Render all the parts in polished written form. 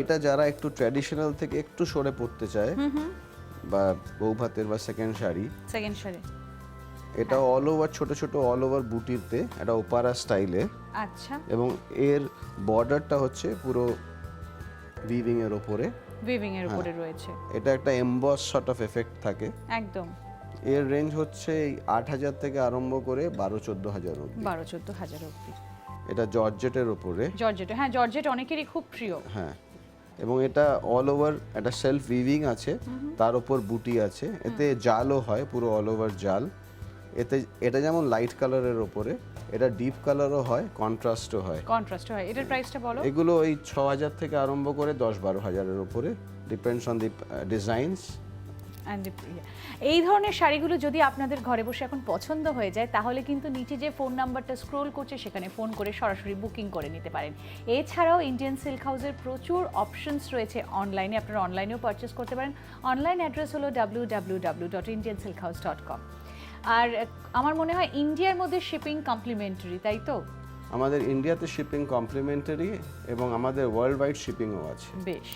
এটা যারা একটু ট্র্যাডিশনাল থেকে একটু সরে পড়তে চায় বা বৌভাতের বা সেকেন্ড শাড়ি, এটা অল ওভার ছোট ছোট অল ওভার বুটিতে এটা ওপারা স্টাইলে। আচ্ছা, এবং এর বর্ডারটা হচ্ছে পুরো উইভিং এর উপরে রয়েছে এটা একটা এমবস সর্ট অফ এফেক্ট থাকে একদম। এর রেঞ্জ হচ্ছে 8,000 থেকে আরম্ভ করে 12-14,000 অবধি। 12-14,000 অবধি। এটা জর্জেটের উপরে। হ্যাঁ, জর্জেট অনেকেরই খুব প্রিয়। হ্যাঁ, এবং এটা অল ওভার একটা সেলফ উইভিং আছে, তার উপর বুটি আছে, এতে জালও হয়, পুরো অল ওভার জাল। এটা যেমন লাইট কালারের উপরে, এটা ডিপ কালারও হয়, কন্ট্রাস্টও হয়। এটার প্রাইসটা বলো। এগুলো ওই 6,000 থেকে আরম্ভ করে 10-12,000-এর উপরে, ডিপেন্ডস অন দি ডিজাইনস। এই ধরনের শাড়িগুলো যদি আপনাদের ঘরে বসে এখন পছন্দ হয়ে যায়, তাহলে কিন্তু নিচে যে ফোন নাম্বারটা স্ক্রোল করছে সেখানে ফোন করে সরাসরি বুকিং করে নিতে পারেন। এছাড়াও ইন্ডিয়ান সিল্ক হাউসের প্রচুর অপশনস রয়েছে অনলাইনে, আপনারা অনলাইনেও পারচেস করতে পারেন। অনলাইন অ্যাড্রেস হলো www.indiansilkhouse.com। আর আমার মনে হয় ইন্ডিয়ার মধ্যে শিপিং কমপ্লিমেন্টারি, তাই তো? আমাদের ইন্ডিয়াতে শিপিং কমপ্লিমেন্টারি এবং আমাদের ওয়ার্ল্ড ওয়াইড শিপিংও আছে। বেশ,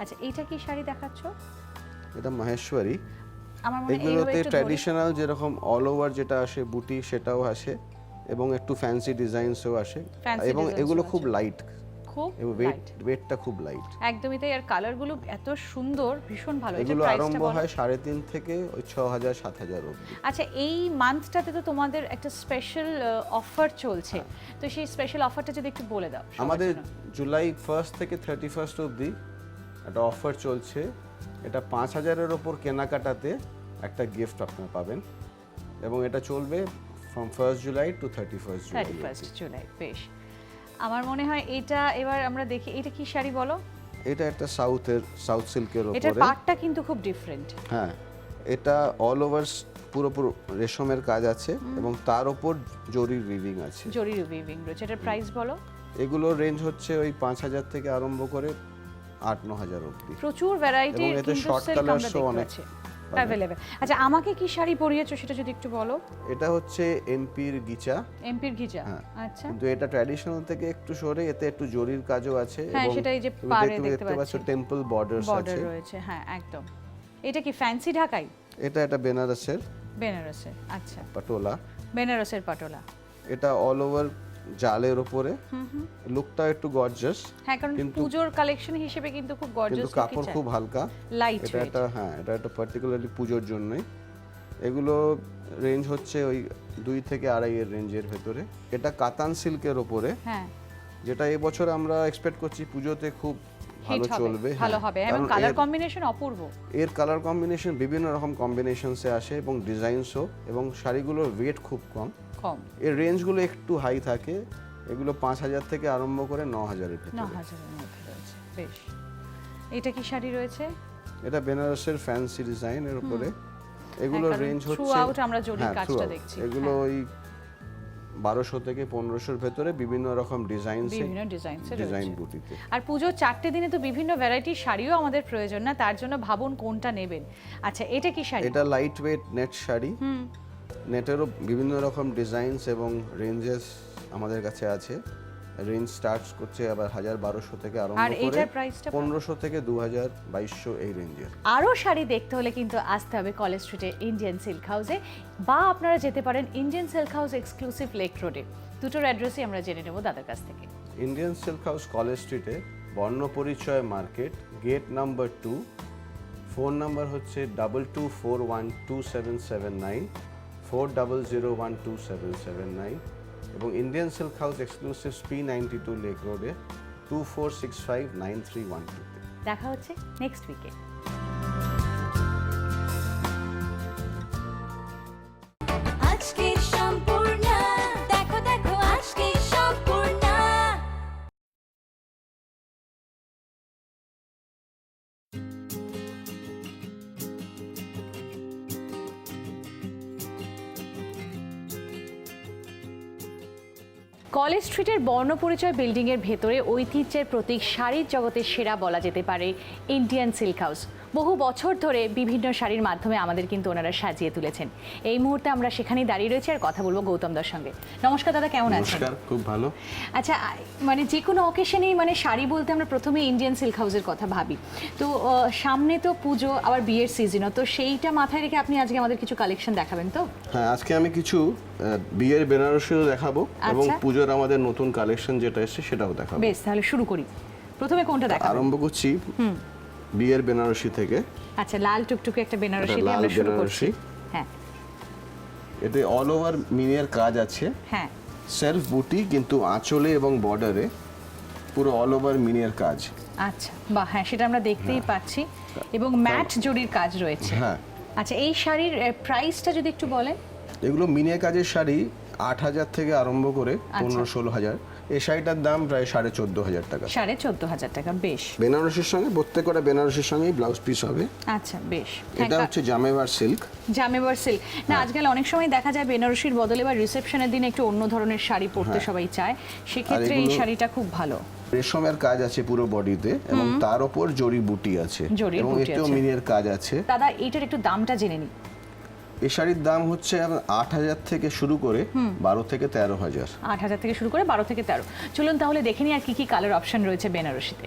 আচ্ছা, এইটা কি শাড়ি দেখাচ্ছ? এটা মহেশ্বরী। আমার মনে হয় এগুলোতে ট্র্যাডিশনাল যেরকম অল ওভার যেটা আসে বুটি সেটাও আসে, এবং একটু ফ্যান্সি ডিজাইনসও আসে, এবং এগুলো খুব লাইট, ওয়েটটা খুব লাইট। একদমই তাই। আর কালারগুলো এত সুন্দর, ভীষণ ভালো। এগুলো আরম্ভ হয় 3.5 থেকে ওই 6,000-7,000 অবধি। আচ্ছা, এই মান্থটাতে তো তোমাদের একটা স্পেশাল অফার চলছে, তো সেই স্পেশাল অফারটা যদি একটু বলে দাও। আমাদের জুলাই 1 থেকে 31 অবধি একটা অফার চলছে। এটা 5,000-এর ওপর কেনাকাটাতে একটা গিফট আপনারা পাবেন, এবং এটা চলবে ফ্রম 1 জুলাই টু 31 জুলাই। বেশ, আমার মনে হয় এটা এবার আমরা দেখি। এটা কি শাড়ি বলো? এটা একটা সাউথ সিল্কের উপরে। এটার পাটটা কিন্তু খুব ডিফারেন্ট। হ্যাঁ, এটা অল ওভার পুরো রেশমের কাজ আছে, এবং তার উপর জরির উইভিং আছে। রয়েছে। এটার প্রাইস বলো। এগুলো রেঞ্জ হচ্ছে ওই 5,000 থেকে আরম্ভ করে 8-9,000 অবধি। প্রচুর ভ্যারাইটি, এবং এতে শর্ট কালারসও অনেক অ্যাভেলেবল। আচ্ছা, আমাকে কি শাড়ি পরিয়েছো সেটা যদি একটু বলো। এটা হচ্ছে এমপির গিচা। আচ্ছা, কিন্তু এটা ট্র্যাডিশনাল থেকে একটু সরে, এতে একটু জরির কাজও আছে, হ্যাঁ, এবং সেটাই যে পাড়ে দেখতে পাচ্ছি টেম্পল বর্ডারস আছে। রয়েছে। হ্যাঁ, একদম। এটা কি ফ্যান্সি ঢাকাই? এটা বেনারসের। আচ্ছা, বেনারসের পাটোলা। এটা অল ওভার জালের উপরে, লুকটা একটু গর্জাস। হ্যাঁ, কারণ পূজোর কালেকশন হিসেবে কিন্তু খুব গর্জাস, কিন্তু কাপড় খুব হালকা, লাইট। এটা একটা পার্টিকুলারলি পূজোর জন্যই। এগুলো রেঞ্জ হচ্ছে ওই 2 থেকে 2.5 এর রেঞ্জের ভেতরে। এটা কাতান সিল্কের উপরে, হ্যাঁ, যেটা এবছর আমরা এক্সপেক্ট করছি পুজোতে খুব ভালো চলবে, ভালো হবে। এবং কালার কম্বিনেশন অপূর্ব। এর কালার কম্বিনেশন বিভিন্ন রকম কম্বিনেশনসে আসে, এবং ডিজাইনসও, এবং শাড়িগুলোর ওয়েট খুব কম। এর রেঞ্জগুলো একটু হাই থাকে। এগুলো 5,000 থেকে আরম্ভ করে 9,000-এর ভিতরে। 9,000-এর মধ্যে রয়েছে। বেশ, এটা কি শাড়ি রয়েছে? এটা বেনারসের ফ্যান্সি ডিজাইনের উপরে। এগুলো রেঞ্জ হচ্ছে আমরা জরির কাজটা দেখছি। এগুলো ওই 1200 থেকে 1500-এর ভেতরে, বিভিন্ন রকম ডিজাইন বুটিতে। আর পুজোর 4টে দিনে তো বিভিন্ন ভ্যারাইটির শাড়িও আমাদের প্রয়োজন, না? তার জন্য ভাবুন কোনটা নেবেন। আচ্ছা, এটা কি শাড়ি? এটা লাইট ওয়েট নেট শাড়ি। নেটেরও বিভিন্ন রকম ডিজাইনস এবং রেঞ্জেস আমাদের কাছে আছে। রেঞ্জ স্টার্টস করছে আবার 1,000-1,200 থেকে আরম্ভ করে, আর এটার প্রাইসটা 1500 থেকে 2,000-2,200 এই রেঞ্জের। আরও শাড়ি দেখতে হলে কিন্তু আসতে হবে কলেজ স্ট্রিটে ইন্ডিয়ান সিল্ক হাউসে, বা আপনারা যেতে পারেন Indian silk house exclusive lake রোডে। দুটোর অ্যাড্রেসই আমরা জেনে নেব দাদার কাছ থেকে। ইন্ডিয়ান সিল্ক হাউস কলেজ স্ট্রিটে, বর্ণপরিচয় market, gate number 2। Phone number হচ্ছে 22412779, 40012779, এবং Indian silk house exclusive P92 lake রোডে 24659312। দেখা হচ্ছে নেক্সট উইকে। কলেজ স্ট্রিটের বর্ণপরিচয় বিল্ডিংয়ের ভেতরে ঐতিহ্যের প্রতীক শাড়ির জগতের সেরা বলা যেতে পারে ইন্ডিয়ান সিল্ক হাউস। বহু বছর ধরে বিভিন্ন শাড়ির মাধ্যমে আমাদের কিন্তু ওনারা সাজিয়ে তুলেছেন। এই মুহূর্তে আমরা সেখানেই দাঁড়িয়ে রয়েছি আর কথা বলবো গৌতম দার সঙ্গে। নমস্কার দাদা, কেমন আছেন? নমস্কার, খুব ভালো। আচ্ছা, মানে যে কোনো অকেশনেই মানে শাড়ি বলতে আমরা প্রথমে ইন্ডিয়ান সিল্ক হাউসের কথা ভাবি। তো সামনে তো পুজো, আবার বিয়ের সিজনও, তো সেইটা মাথায় রেখে আপনি আজকে আমাদের কিছু কালেকশন দেখাবেন তো? হ্যাঁ, আজকে আমি কিছু বিয়ের বেনারসিও দেখাবো এবং পুজোর আমাদের নতুন কালেকশন যেটা এসেছে সেটাও দেখাবো। বেশ, তাহলে শুরু করি। প্রথমে কোনটা দেখাবো? আরম্ভ করছি বিয়ের বেনারসি থেকে। আচ্ছা, লাল টুকটুকে একটা বেনারসি দিয়ে আমরা শুরু করছি। হ্যাঁ, এতে অল ওভার মিনের কাজ আছে। হ্যাঁ, সেলফ বুটি, কিন্তু আঁচলে এবং বর্ডারে পুরো অল ওভার মিনের কাজ। আচ্ছা, বাহ, হ্যাঁ সেটা আমরা দেখতেই পাচ্ছি এবং ম্যাট জরির কাজ রয়েছে। হ্যাঁ। আচ্ছা, এই শাড়ির প্রাইসটা যদি একটু বলেন। এগুলো মিনের কাজের শাড়ি 8,000 থেকে আরম্ভ করে 15-16,000। এই শাড়িটার দাম প্রায় 14,500 টাকা। 14,500 টাকা, বেশ। বেনারসির সঙ্গে, প্রত্যেকটা বেনারসির সঙ্গেই ব্লাউজ পিস হবে। আচ্ছা, বেশ। এটা হচ্ছে জামেবার সিল্ক। জামেবার সিল্ক না, আজকাল অনেক সময় দেখা যায় বেনারসির বদলে বা রিসেপশনের দিন একটু অন্য ধরনের শাড়ি পরতে সবাই চায়, সেক্ষেত্রে এই শাড়িটা খুব ভালো। রেশমের কাজ আছে পুরো বডিতে এবং তার উপর জরি বুটি আছে এবং এতেও মিনের কাজ আছে। দাদা, এইটার একটু দামটা জেনে নিই। এই শাড়ির দাম হচ্ছে 8,000 থেকে শুরু করে 12 থেকে 13,000। 8,000 থেকে শুরু করে 12 থেকে 13। চলুন তাহলে দেখে নিই আর কি কি কালার অপশন রয়েছে বেনারসিতে।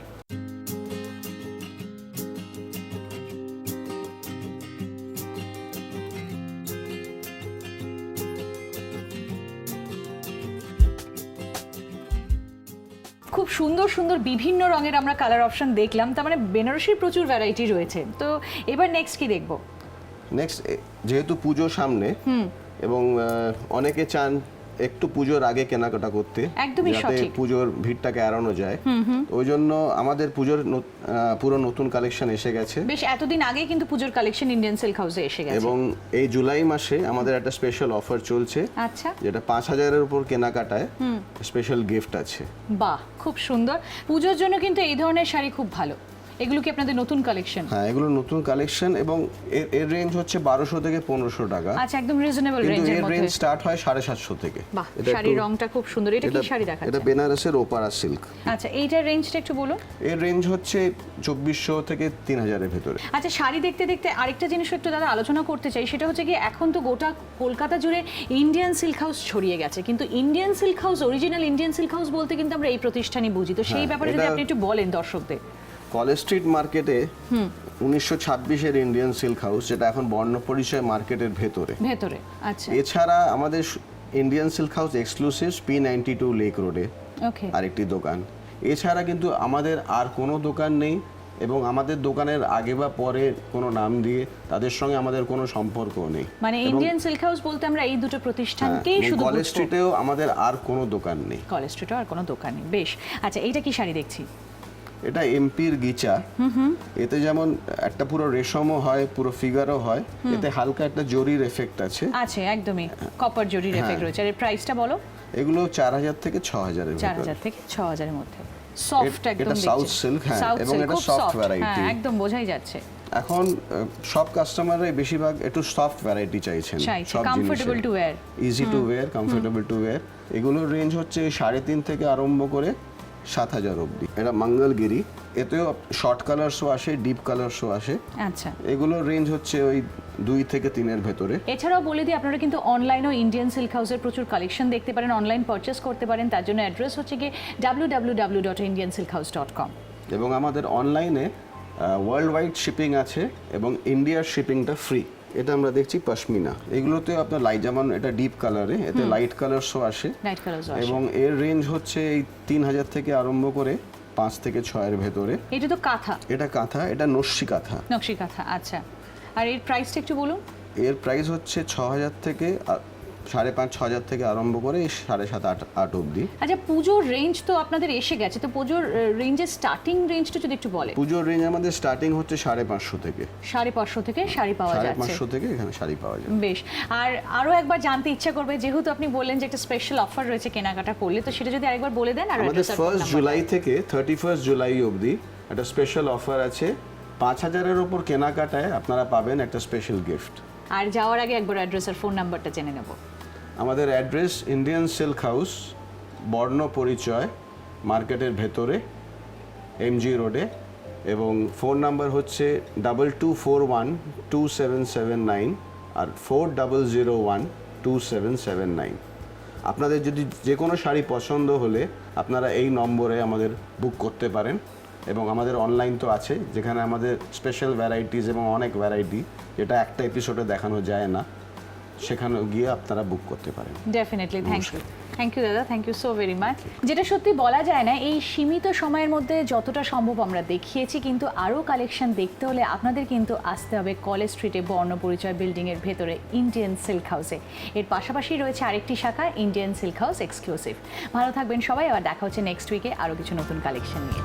খুব সুন্দর সুন্দর বিভিন্ন রঙের আমরা কালার অপশন দেখলাম, তার মানে বেনারসির প্রচুর ভ্যারাইটি রয়েছে। তো এবার নেক্সট কি দেখবো? নেক্সট, যেহেতু পুজো সামনে এবং অনেকে চান একটু পুজোর আগে কেনাকাটা করতে, একদমই যাতে সঠিক। পুজোর ভিড়টাকে এড়ানো যায়, ওই জন্য আমাদের পুজোর পুরো নতুন কালেকশন এসে গেছে। বেশ, এতদিন আগেই কিন্তু পুজোর কালেকশন ইন্ডিয়ান সিল্ক হাউসে এসে গেছে এবং এই জুলাই মাসে আমাদের একটা স্পেশাল অফার চলছে। আচ্ছা, যেটা 5,000-এর উপর কেনাকাটায় স্পেশাল গিফট আছে। বাহ, খুব সুন্দর। পুজোর জন্য কিন্তু এই ধরনের শাড়ি খুব ভালো। এগুলো কি আপনাদের নতুন কালেকশন? হ্যাঁ, এগুলো নতুন কালেকশন এবং এর রেঞ্জ হচ্ছে 1200 থেকে 1500 টাকা। আচ্ছা, একদম রিজনেবল কিন্তু রেঞ্জের এর মধ্যে। রেঞ্জ স্টার্ট হয় 750 থেকে। বাহ, শাড়ির রংটা খুব সুন্দর। এটা কি শাড়ি দেখাচ্ছে? এটা বেনারসের ওপারা সিল্ক। আচ্ছা, এইটার রেঞ্জটা একটু বলুন। এর রেঞ্জ হচ্ছে 2400 থেকে 3000 এর ভেতরে। আচ্ছা, শাড়ি দেখতে দেখতে আরেকটা জিনিস একটু দাদা আলোচনা করতে চাই, সেটা হচ্ছে কি এখন তো গোটা কলকাতা জুড়ে ইন্ডিয়ান সিল্ক হাউস ছড়িয়ে গেছে, কিন্তু Indian silk house, original Indian silk house বলতে কিন্তু আমরা এই প্রতিষ্ঠানই বুঝি। তো সেই ব্যাপারে যদি আপনি একটু বলেন দর্শকদের। কলেজ স্ট্রিট মার্কেটে 1926-এর ইন্ডিয়ান সিল্ক হাউস, যেটা এখন বর্ণপরিচয় মার্কেটের ভেতরে। আচ্ছা, এছাড়া আমাদের Indian silk house exclusive P92 lake রোডে ওকে, আরেকটি দোকান। এছাড়া কিন্তু আমাদের আর কোনো দোকান নেই এবং আমাদের দোকানের আগে বা পরে কোনো নাম দিয়ে তাদের সঙ্গে আমাদের কোনো সম্পর্ক নেই। মানে ইন্ডিয়ান সিল্ক হাউস বলতে আমরা এই দুটো প্রতিষ্ঠানকেই শুধু কলেজ স্ট্রিটেও আমাদের আর কোনো দোকান নেই। কলেজ স্ট্রিটে আর কোনো দোকান নেই, বেশ। আচ্ছা, এইটা কি শাড়ি দেখছি? এটা এমপির গিচা। এতে যেমন একটা পুরো রেশমও হয়, পুরো ফিগারও হয়, এতে হালকা একটা জরির এফেক্ট আছে। আছে, একদমই কপার জরির এফেক্ট রয়েছে। আর এর প্রাইসটা বলো। এগুলো 4000 থেকে 6000 এর মধ্যে। 4000 থেকে 6000 এর মধ্যে। সফট একদম। এটা সাউথ সিল্ক, হ্যাঁ, এবং এটা সফট ভ্যারাইটি। হ্যাঁ, একদম বোঝাই যাচ্ছে। এখন সব কাস্টমাররাই বেশিরভাগ একটু সফট ভ্যারাইটি চাইছেন। সব comfortable two wire, easy to wire, comfortable two wire. এগুলোর রেঞ্জ হচ্ছে 3.5 থেকে আরম্ভ করে 7000 অবধি। এটা মঙ্গলগিরি, এতেও শর্ট কালারসও আসে, ডিপ কালারসও আসে। আচ্ছা, এগুলোর রেঞ্জ হচ্ছে ওই 2 থেকে 3 এর ভেতরে। এছাড়াও বলে দিই, আপনারা কিন্তু অনলাইনেও ইন্ডিয়ান সিল্ক হাউসের প্রচুর কালেকশন দেখতে পারেন, অনলাইন পারচেস করতে পারেন। তার জন্য অ্যাড্রেস হচ্ছে গিয়ে www.indiansilkhouse.com। এবং আমাদের অনলাইনে ওয়ার্ল্ড ওয়াইড শিপিং আছে এবং ইন্ডিয়ার শিপিংটা ফ্রি। এটা আমরা দেখছি পশমিনা, এগুলোতে আপনার যেমন এটা ডিপ কালারে, এতে লাইট কালারসও আসে এবং এর রেঞ্জ হচ্ছে এই 3000 থেকে আরম্ভ করে 5 থেকে 6 এর ভেতরে। এটা তো কাঁথা? এটা কাঁথা, এটা নকশি কাঁথা। নকশি কাঁথা, আচ্ছা। আর এর প্রাইসটা একটু বলুন। এর প্রাইস হচ্ছে 6000 থেকে 5,500-6,000 থেকে আরম্ভ করে 7,500-8 অবধি। আচ্ছা, পুজোর রেঞ্জ তো আপনাদের এসে গেছে, তো পুজোর রেঞ্জের স্টার্টিং রেঞ্জটা যদি একটু বলে। পুজোর রেঞ্জ আমাদের স্টার্টিং হচ্ছে 550 থেকে। 550 থেকে শাড়ি পাওয়া যাচ্ছে। 550 থেকে এখানে শাড়ি পাওয়া যায়। বেশ। আর আরো একবার জানতে ইচ্ছা করবে, যেহেতু আপনি বললেন যে একটা স্পেশাল অফার রয়েছে কেনাকাটা করলে, তো সেটা যদি আরেকবার বলে দেন। আর আমাদের 1 জুলাই থেকে 31 জুলাই অবধি একটা স্পেশাল অফার আছে। 5000-এর উপর কেনাকাটায় আপনারা পাবেন একটা স্পেশাল গিফট। আর যাওয়ার আগে একবার অ্যাড্রেস আর ফোন নাম্বারটা জেনে নেব। আমাদের অ্যাড্রেস ইন্ডিয়ান সিল্ক হাউস, বর্ণ পরিচয় মার্কেটের ভেতরে এমজি রোডে, এবং ফোন নাম্বার হচ্ছে 22412779 আর 40012779। আপনাদের যদি যে কোনো শাড়ি পছন্দ হলে আপনারা এই নম্বরে আমাদের বুক করতে পারেন, এবং আমাদের অনলাইন তো আছে, যেখানে আমাদের স্পেশাল ভ্যারাইটিস এবং অনেক ভ্যারাইটি যেটা একটা এপিসোডে দেখানো যায় না, সেখানে গিয়ে আপনারা বুক করতে পারেন। ডেফিনেটলি, থ্যাংক ইউ দাদা, thank you so very much. যেটা সত্যি বলা যায় না, এই সীমিত সময়ের মধ্যে যতটা সম্ভব আমরা দেখিয়েছি, কিন্তু আরও কালেকশন দেখতে হলে আপনাদের কিন্তু আসতে হবে কলেজ স্ট্রিটে বর্ণপরিচয় বিল্ডিংয়ের ভেতরে ইন্ডিয়ান সিল্ক হাউসে। এর পাশাপাশি রয়েছে আরেকটি শাখা ইন্ডিয়ান সিল্ক হাউস এক্সক্লুসিভ। ভালো থাকবেন সবাই, আবার দেখা হচ্ছে নেক্সট উইকে আরও কিছু নতুন কালেকশন নিয়ে।